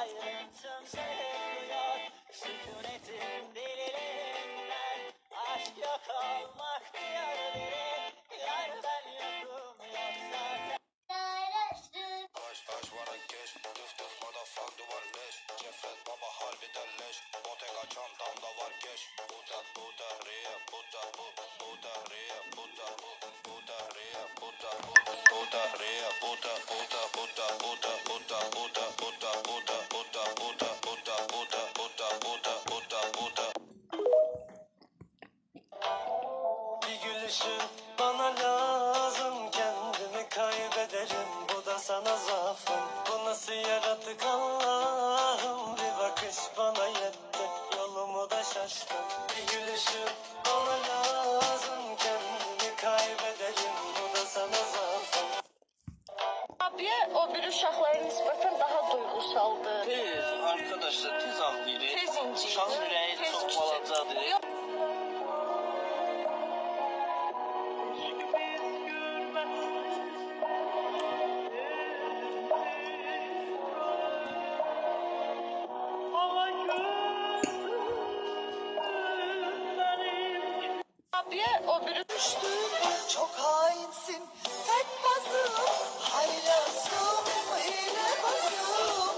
ayrıntım sayılıyor. Sükunetin delilerinden aşk yok olmak diyarları. Yar ben yokum yoksa Taş bana geç, tıf tıf motherfuck duvar leş. Cefret baba harbiden leş. Bottega çantamda var geç. Buda ria buda bu. Buda ria buda bu. Buda ria buda bu. Buda ria buda buda buda buda buda buda buda buda buda buda buda buda buda buda buda buda. bir gülüşün bana lazım, kendimi kaybederim, bu da sana zaafım. Bu nasıl yaratık Allah'ım, bir bakış bana yetti, yolumu da şaştım. Bir gülüşün bana lazım, kendimi kaybederim, bu da sana zaafım. Abiye o bir uşaqlara nisbətən daha duyğusaldır. Tez arkadaşlar, tez ağlayır. Tez inciyir. Uşağın ürəyi Tez çox küsür. balacadır. Yox, abiye o bir Çok hainsin, tek bazım, haylazım, hilebazım,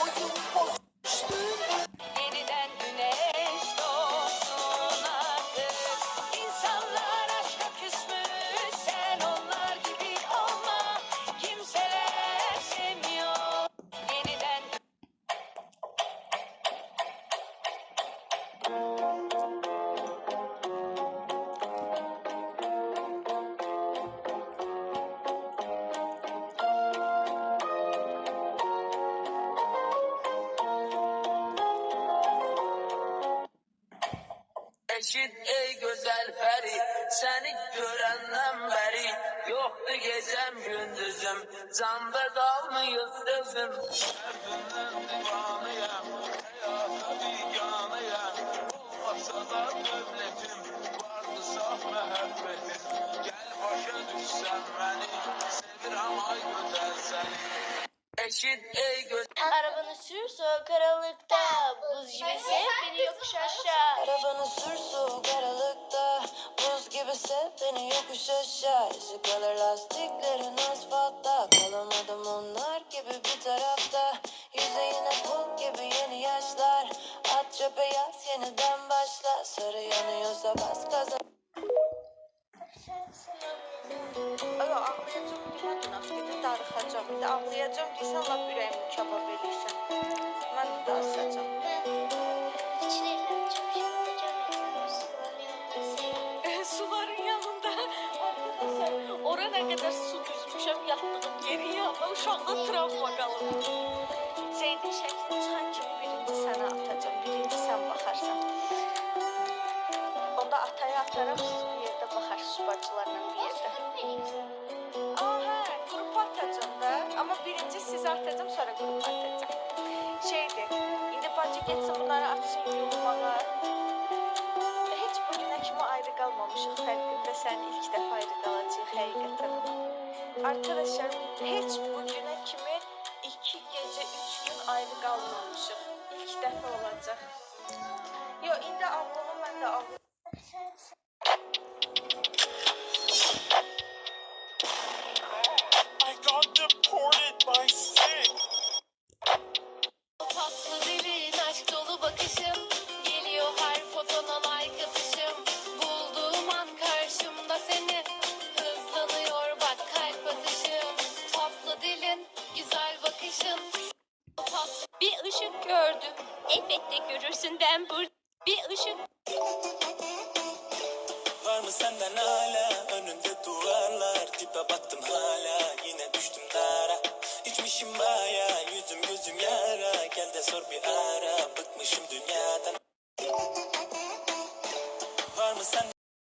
oyun bozmuştun. yeniden güneş doğsun artık. İnsanlar aşka küsmüş, sen onlar gibi olma. Kimseler sevmiyor. Yeniden Eşit ey güzel peri, seni görenden beri yoktu gecem gündüzüm, canda kalmıyor sözüm. Derdimden divanıyam, hayata biganıyam, olmasa da devletim, vardı saf məhəbbətim. Gel başa düşsen beni, sevirəm ay güzel seni. Eşit ey güzel. Arabanı sür soğuk aralıkta, buz gibi sev beni yokuş aşağı. Arabanı sür soğuk aralıkta, buz gibi sev beni yokuş aşağı. İzi kalır lastiklerin asfaltta, kalamadım onlar gibi bir tarafta. Yüzeyine pul gibi yeni yaşlar, at çöpe yaz yeniden başla. Sarı yanıyorsa bas gaza. Ay, ağlayacağım demədin, askıda darıxacağım. Bir də ağlayacağım deyirsən, lap ürəyimi kabab edirsən. Mən də asacağım. Suların yanında arkadaşlar, ora nə qədər su düzmüşəm, yatdığım yerin yanında uşaqda travma qalıb. Zeydin şəklini çıxan kimi birinci sənə atacağım, birinci sən baxarsan. Onda ataya ataraq siz bir yerdə baxar, su bacılarla bir yerdə. Hə, qrupa atacağım da, amma birinci sizi atacağım, sonra qrupa atacağım. Şeydir, indi bacı getsin bunları atsın yolmağa. Heç bugünə kimi ayrı qalmamışıq, fərqində sən ilk dəfə ayrı qalacaq həqiqətən. Arkadaşlar, heç bugünə kimi 2 gecə 3 gün ayrı qalmamışıq. İlk dəfə olacaq. Yo, indi ağlamam, mən də ağlamam. I got deported by sick. Tatlı dilin, aşk dolu bakışın, geliyor her fotona like atışım. Bulduğum an karşımda seni, hızlanıyor bak kalp atışım. Tatlı dilin, güzel bakışın, bir ışık gördüm, elbette görürsün ben burada. Bir ışık. Var mı senden hala önünde duvarlar, tipe baktım hala, yine düştüm dara. İçmişim baya, yüzüm gözüm yara, gel de sor bir ara, bıkmışım dünyadan.